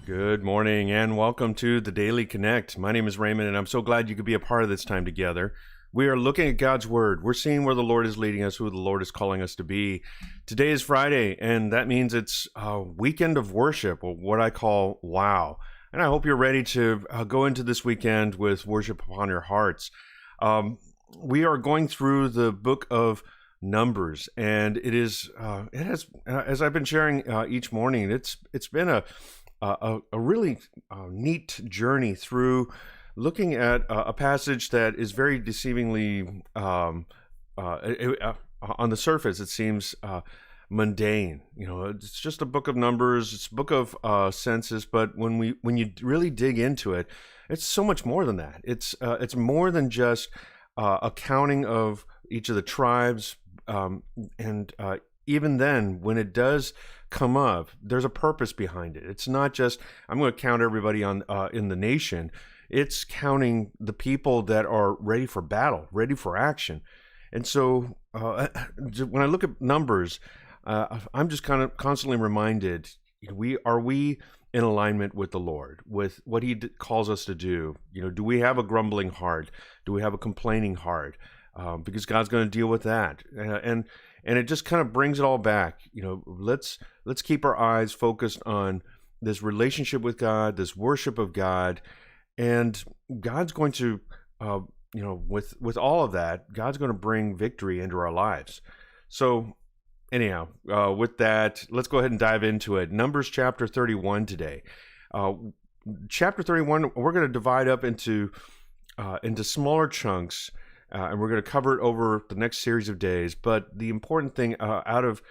Good morning and welcome to the Daily Connect. My name is Raymond and I'm so glad you could be a part of this time together. We are looking at God's Word. We're seeing where the Lord is leading us, who the Lord is calling us to be. Today is Friday, and that means it's a weekend of worship, or what I call wow. And I hope you're ready to go into this weekend with worship upon your hearts. We are going through the book of Numbers, and it has, as I've been sharing each morning, it's been a really neat journey through looking at a passage that is very deceivingly, on the surface, it seems mundane. You know, it's just a book of numbers, it's a book of census, but when you really dig into it, it's so much more than that. It's more than just a counting of each of the tribes, and even then, when it does come up, there's a purpose behind it. It's not just, I'm going to count everybody on in the nation. It's counting the people that are ready for battle, ready for action. And so when I look at Numbers, I'm just kind of constantly reminded, we in alignment with the Lord, with what He calls us to do? You know, do we have a grumbling heart? Do we have a complaining heart? Because God's going to deal with that. And it just kind of brings it all back. You know, let's keep our eyes focused on this relationship with God, this worship of God, and God's going to, with all of that, God's going to bring victory into our lives. So, anyhow, with that, let's go ahead and dive into it. Numbers chapter 31 today. Chapter 31, we're going to divide up into smaller chunks. And we're going to cover it over the next series of days. But the important thing out of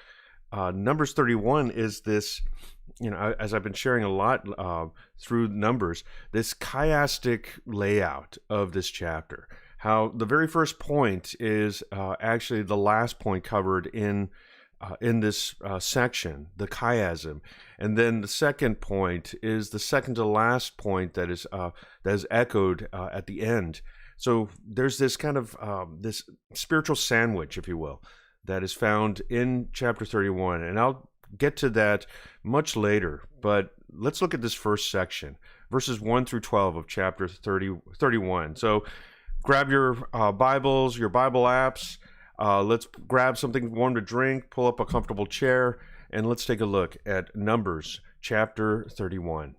Numbers 31 is this, as I've been sharing a lot through Numbers, this chiastic layout of this chapter. How the very first point is actually the last point covered in this section, the chiasm. And then the second point is the second to last point that is echoed at the end. So there's this kind of this spiritual sandwich, if you will, that is found in chapter 31. And I'll get to that much later. But let's look at this first section, verses 1 through 12 of chapter 31. So grab your Bibles, your Bible apps. Let's grab something warm to drink, pull up a comfortable chair, and let's take a look at Numbers chapter 31.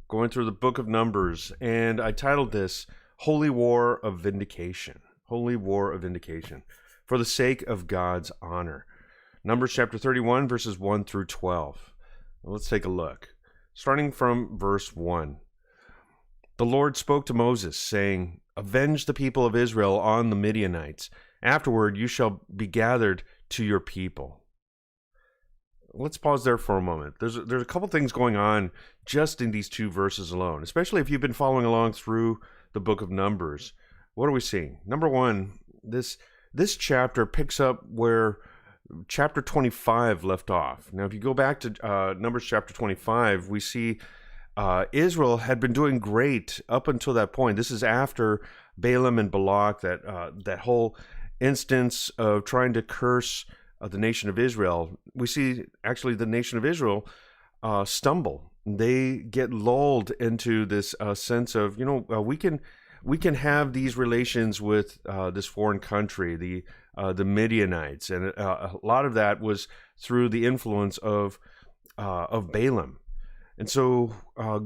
Going through the book of Numbers, and I titled this Holy War of Vindication. Holy War of Vindication, for the sake of God's honor. Numbers chapter 31, verses 1 through 12. Let's take a look. Starting from verse 1. The Lord spoke to Moses, saying, Avenge the people of Israel on the Midianites. Afterward you shall be gathered to your people. Let's pause there for a moment. There's a couple things going on just in these two verses alone, especially if you've been following along through the book of Numbers. What are we seeing? Number one, this chapter picks up where chapter 25 left off. Now, if you go back to Numbers chapter 25, we see Israel had been doing great up until that point. This is after Balaam and Balak, that whole instance of trying to curse the nation of Israel. We see actually the nation of Israel stumble. They get lulled into this sense of, we can have these relations with this foreign country, the Midianites, and a lot of that was through the influence of Balaam. And so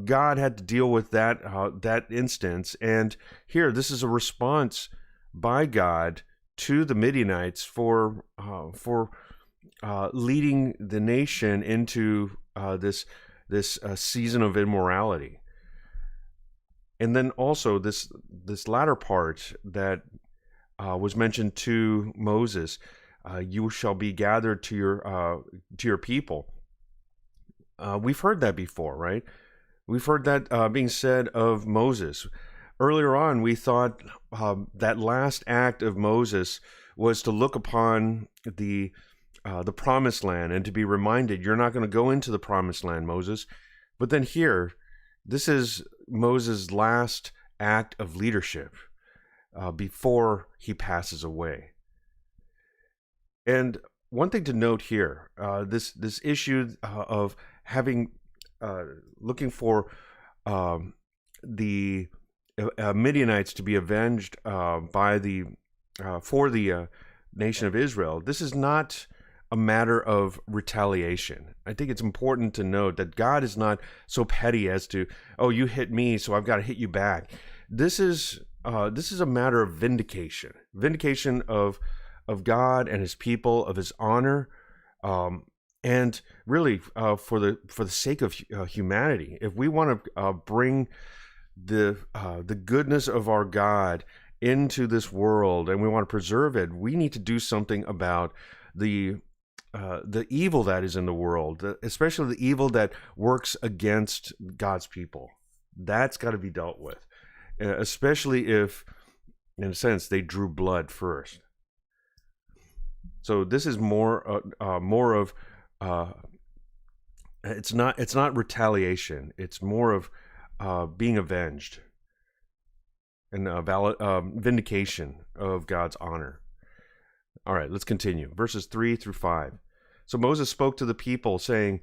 God had to deal with that instance. And here, this is a response by God to the Midianites for leading the nation into this season of immorality. And then also this latter part that was mentioned to Moses, you shall be gathered to your people. We've heard that before, right? We've heard that being said of Moses. Earlier on, we thought that last act of Moses was to look upon the promised land and to be reminded, you're not going to go into the promised land, Moses. But then here, this is Moses' last act of leadership before he passes away. And one thing to note here, this issue of having looking for the Midianites to be avenged by the for the nation of Israel. This is not a matter of retaliation. I think it's important to note that God is not so petty as to, oh, you hit me, so I've got to hit you back. This is a matter of vindication of God and His people, of His honor, and really for the sake of humanity. If we want to bring the goodness of our God into this world, and we want to preserve it, we need to do something about the evil that is in the world, especially the evil that works against God's people. That's got to be dealt with, especially if, in a sense, they drew blood first. So this is more of it's not retaliation. It's more of being avenged and vindication of God's honor. All right, let's continue. Verses 3 through 5. So Moses spoke to the people, saying,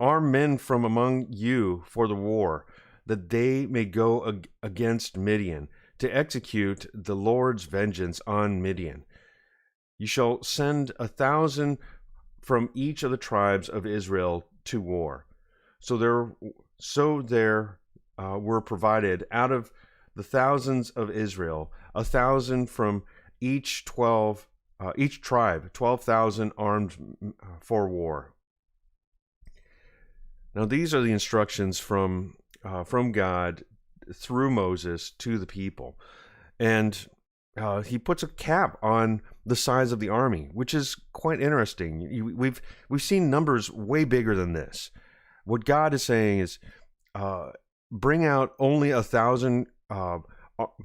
"Arm men from among you for the war, that they may go against Midian, to execute the Lord's vengeance on Midian. You shall send 1,000 from each of the tribes of Israel to war." So there were provided out of the thousands of Israel 1,000 from each tribe, 12,000 armed for war. Now these are the instructions from God through Moses to the people, and he puts a cap on the size of the army, which is quite interesting. We've seen numbers way bigger than this. What God is saying is, bring out only 1,000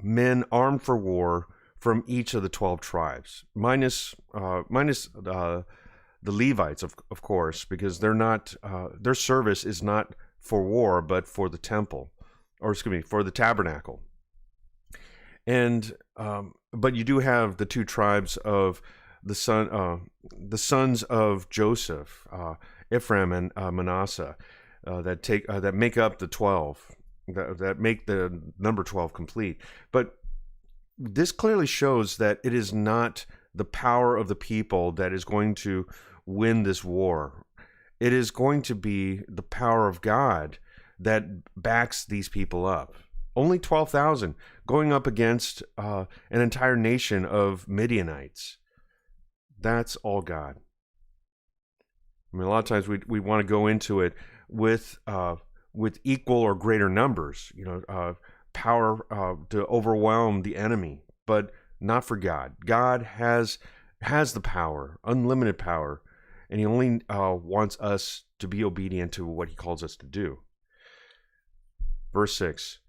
men armed for war from each of the 12 tribes, minus the Levites, of course, because they're not their service is not for war, but for the temple, for the tabernacle. And but you do have the two tribes of the sons of Joseph, Ephraim and Manasseh, that make up the 12, that make the number 12 complete. But this clearly shows that it is not the power of the people that is going to win this war. It is going to be the power of God that backs these people up. Only 12,000 going up against an entire nation of Midianites. That's all God. I mean, a lot of times we want to go into it with equal or greater numbers, power to overwhelm the enemy, but not for God. God has the power, unlimited power, and He only wants us to be obedient to what He calls us to do. Verse 6.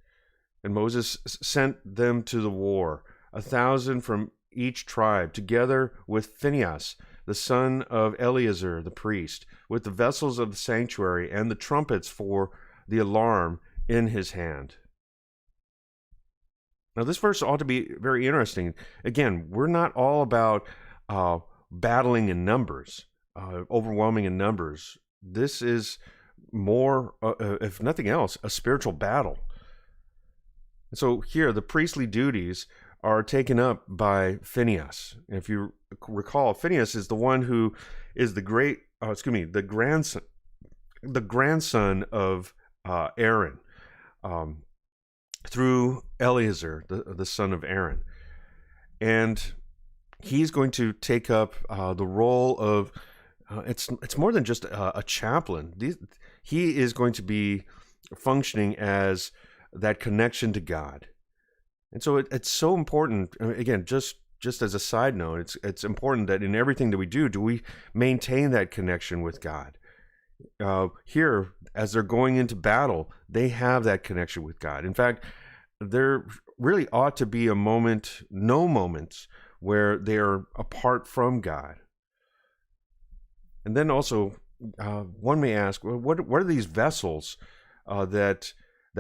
And Moses sent them to the war, 1,000 from each tribe, together with Phinehas, the son of Eleazar the priest, with the vessels of the sanctuary and the trumpets for the alarm in his hand. Now, this verse ought to be very interesting. Again, we're not all about battling in numbers, overwhelming in numbers. This is more, if nothing else, a spiritual battle. So here, the priestly duties are taken up by Phinehas. And if you recall, Phinehas is the one who is the grandson of Aaron, through Eleazar, the son of Aaron. And he's going to take up the role of, it's more than just a chaplain. He is going to be functioning as that connection to God. And so it's so important. Again, just as a side note, it's important that in everything that we do we maintain that connection with God. Here, as they're going into battle, they have that connection with God. In fact, there really ought to be no moments where they are apart from God. And then also, one may ask, well, what are these vessels that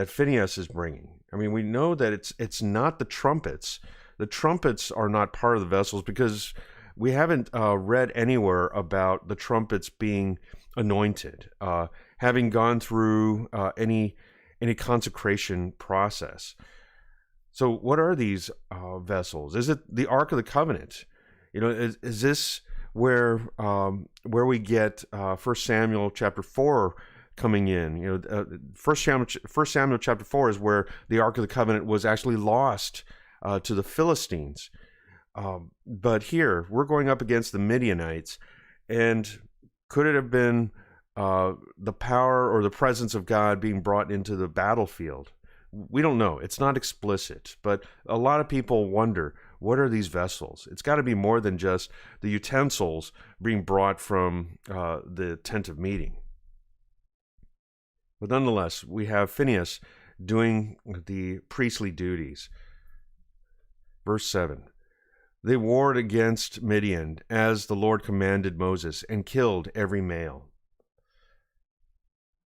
Phinehas is bringing? I mean, we know that it's not the trumpets. The trumpets are not part of the vessels, because we haven't read anywhere about the trumpets being anointed, having gone through any consecration process. So what are these vessels? Is it the Ark of the Covenant? Is this where we get 1 Samuel chapter 4 coming in? 1 Samuel chapter 4 is where the Ark of the Covenant was actually lost to the Philistines. But here, we're going up against the Midianites, and could it have been the power or the presence of God being brought into the battlefield? We don't know. It's not explicit, but a lot of people wonder, what are these vessels? It's got to be more than just the utensils being brought from the tent of meeting. But nonetheless, we have Phinehas doing the priestly duties. Verse 7, they warred against Midian as the Lord commanded Moses and killed every male.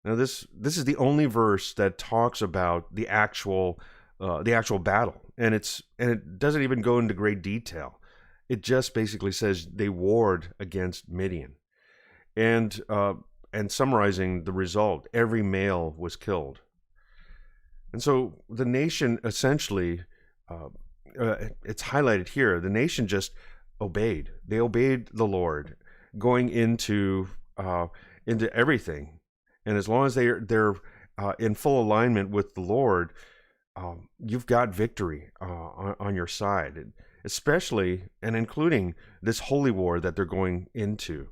Now this is the only verse that talks about the actual battle, and it doesn't even go into great detail. It just basically says they warred against Midian, and summarizing the result, every male was killed. And so the nation essentially, it's highlighted here. The nation just obeyed. They obeyed the Lord, going into everything. And as long as they're in full alignment with the Lord, you've got victory on your side, especially and including this holy war that they're going into.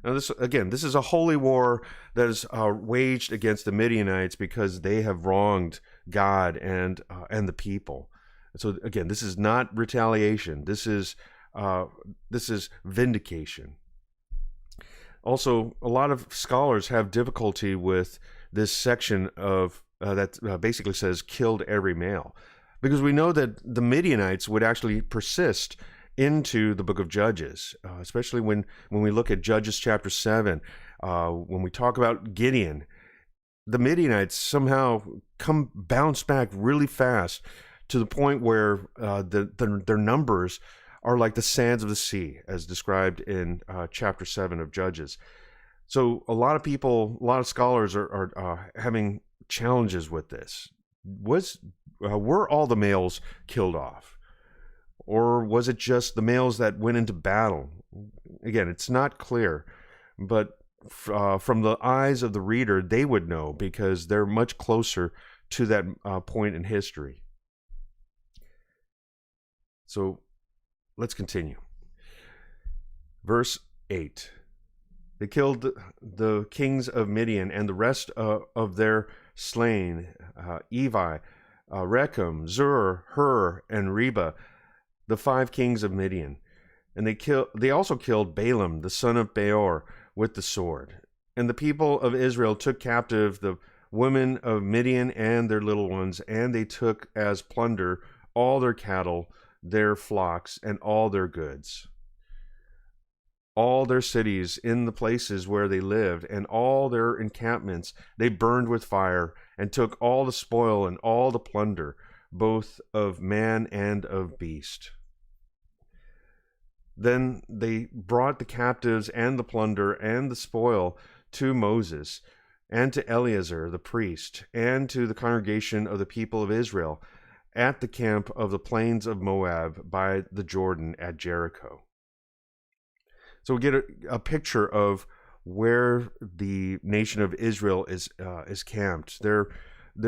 Now, this is a holy war that is waged against the Midianites because they have wronged God and the people. So again, this is not retaliation. This is vindication. Also, a lot of scholars have difficulty with this section of that basically says killed every male, because we know that the Midianites would actually persist into the book of Judges, especially when we look at Judges chapter 7. When we talk about Gideon, the Midianites somehow bounce back really fast to the point where their numbers are like the sands of the sea, as described in chapter 7 of Judges. So a lot of scholars are having challenges with this. Were all the males killed off? Or was it just the males that went into battle? Again, it's not clear, but from the eyes of the reader, they would know because they're much closer to that point in history. So let's continue. Verse 8. They killed the kings of Midian and the rest of their slain, Evi, Rechem, Zur, Hur, and Reba, the 5 kings of Midian. And they also killed Balaam, the son of Beor, with the sword. And the people of Israel took captive the women of Midian and their little ones, and they took as plunder all their cattle, their flocks, and all their goods. All their cities in the places where they lived, and all their encampments they burned with fire, and took all the spoil and all the plunder, both of man and of beast. Then they brought the captives and the plunder and the spoil to Moses, and to Eleazar the priest, and to the congregation of the people of Israel, at the camp of the plains of Moab by the Jordan at Jericho. So we get a picture of where the nation of Israel is camped. They're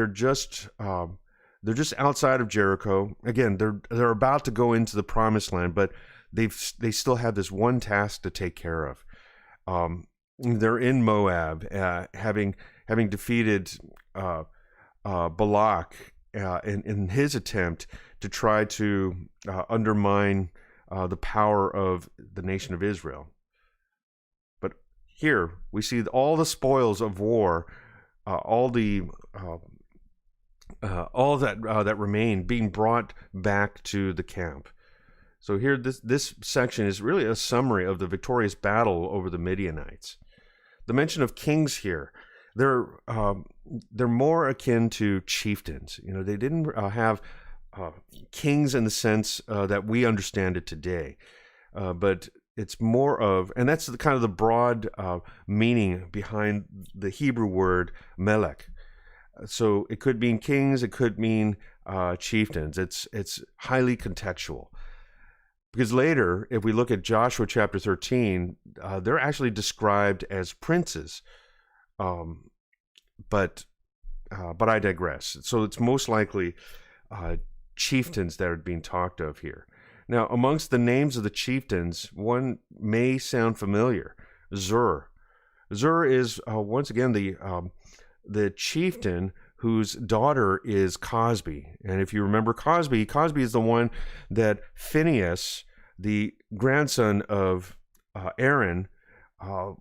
just outside of Jericho. Again, they're about to go into the promised land, but they still have this one task to take care of. They're in Moab, having defeated Balak in his attempt to try to undermine the power of the nation of Israel. But here we see all the spoils of war, all that remain being brought back to the camp. So here, this section is really a summary of the victorious battle over the Midianites. The mention of kings here, they're more akin to chieftains. They didn't have kings in the sense that we understand it today, but it's more of, and that's the kind of the broad meaning behind the Hebrew word melech. So it could mean kings, it could mean chieftains. It's highly contextual. Because later, if we look at Joshua chapter 13, they're actually described as princes. But I digress. So it's most likely chieftains that are being talked of here. Now, amongst the names of the chieftains, one may sound familiar: Zur. Zur is once again the chieftain whose daughter is Cosby. And if you remember Cosby is the one that Phinehas, the grandson of Aaron,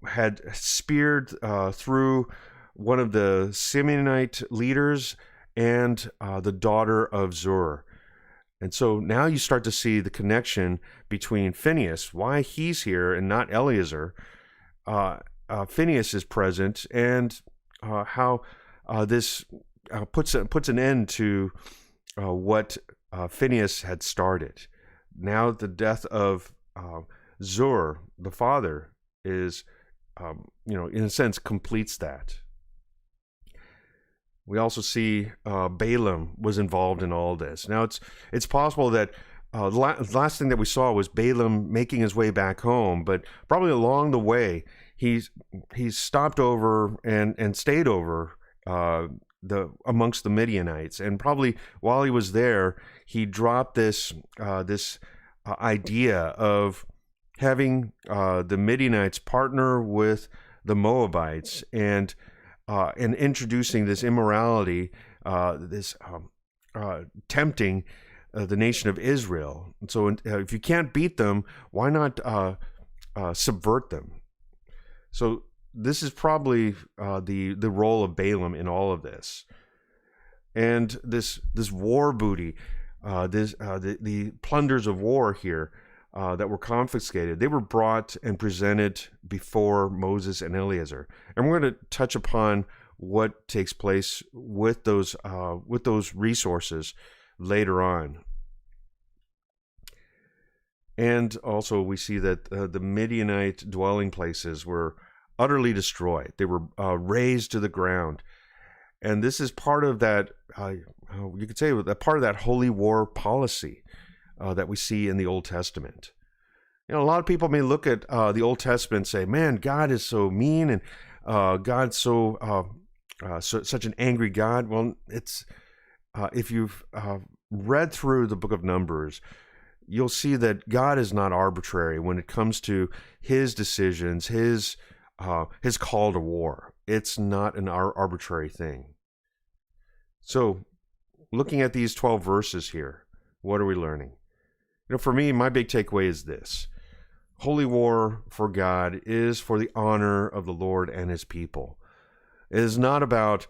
had speared through one of the Simeonite leaders and the daughter of Zur. And so now you start to see the connection between Phinehas, why he's here and not Eleazar. Phinehas is present, and how this puts an end to what Phinehas had started. Now the death of Zur, the father, is, in a sense, completes that. We also see Balaam was involved in all this. Now it's possible that the last thing that we saw was Balaam making his way back home, but probably along the way he's stopped over and stayed over amongst the Midianites, and probably while he was there, he dropped this idea of having the Midianites partner with the Moabites and introducing this immorality, tempting the nation of Israel. So if you can't beat them, why not subvert them? So this is probably the role of Balaam in all of this. And this war booty, the plunders of war here that were confiscated, they were brought and presented before Moses and Eleazar. And we're going to touch upon what takes place with those resources later on. And also we see that the Midianite dwelling places were utterly destroyed. They were razed to the ground. And this is part of that, you could say, that part of that holy war policy that we see in the Old Testament. A lot of people may look at the Old Testament and say, man, God is so mean, and God's such an angry God. Well, it's if you've read through the book of Numbers, you'll see that God is not arbitrary when it comes to his decisions, his call to war. It's not an arbitrary thing. So, looking at these 12 verses here, what are we learning? For me, my big takeaway is this: holy war for God is for the honor of the Lord and his people. It is not about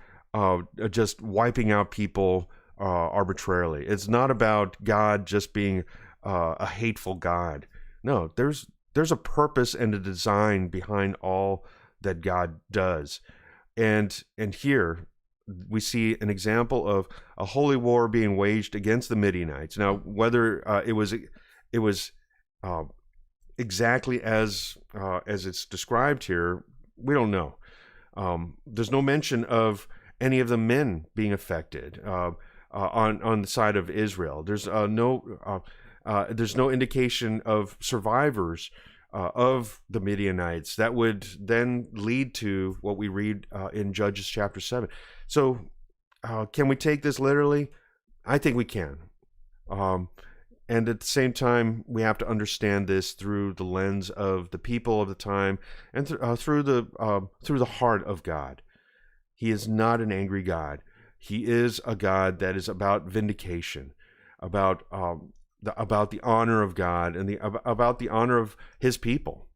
just wiping out people arbitrarily. It's not about God just being a hateful God. No, there's a purpose and a design behind all that God does. And here we see an example of a holy war being waged against the Midianites. Now, whether it was exactly as it's described here, we don't know. There's no mention of any of the men being affected on the side of Israel. There's no indication of survivors of the Midianites that would then lead to what we read in Judges chapter 7. So can we take this literally? I think we can. And at the same time, we have to understand this through the lens of the people of the time and through the heart of God. He is not an angry God. He is a God that is about vindication, about the honor of God and about the honor of his people.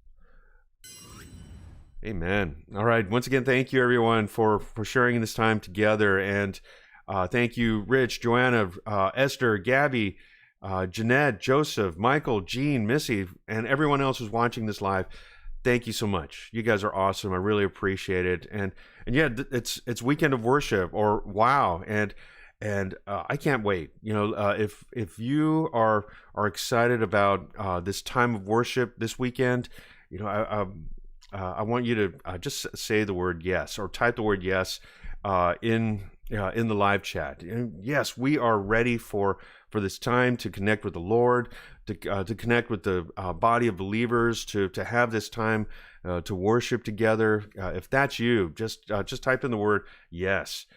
Amen. All right. Once again, thank you everyone for sharing this time together. And thank you, Rich, Joanna, Esther, Gabby, Jeanette, Joseph, Michael, Jean, Missy, and everyone else who's watching this live. Thank you so much. You guys are awesome. I really appreciate it. And yeah, it's weekend of worship, or wow. And And I can't wait. If you are excited about this time of worship this weekend, I want you to just say the word yes, or type the word yes in the live chat. And yes, we are ready for this time to connect with the Lord, to connect with the body of believers, to have this time to worship together. If that's you, just type in the word yes.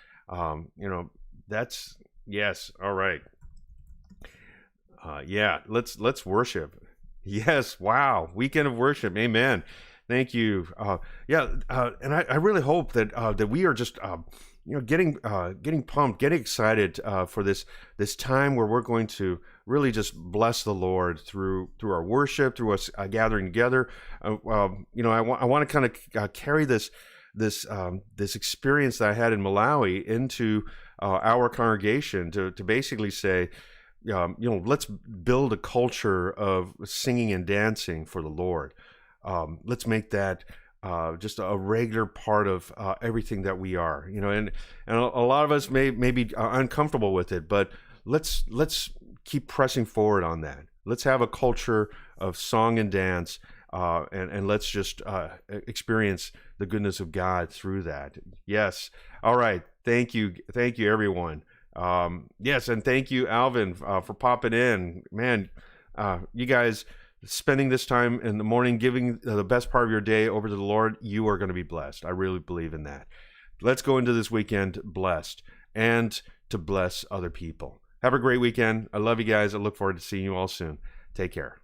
That's yes. All right. Yeah, let's worship. Yes. Wow. Weekend of worship. Amen. Thank you. And I really hope that we are just getting pumped, getting excited for this time where we're going to really just bless the Lord through our worship, through us gathering together. I want to kind of carry this experience that I had in Malawi into our congregation to basically say, let's build a culture of singing and dancing for the Lord. Let's make that just a regular part of everything that we are, and a lot of us may be uncomfortable with it, but let's keep pressing forward on that. Let's have a culture of song and dance, and let's just experience the goodness of God through that. Yes. All right. Thank you, everyone. Yes, and thank you, Alvin, for popping in. Man, you guys spending this time in the morning, giving the best part of your day over to the Lord, you are going to be blessed. I really believe in that. Let's go into this weekend blessed and to bless other people. Have a great weekend. I love you guys. I look forward to seeing you all soon. Take care.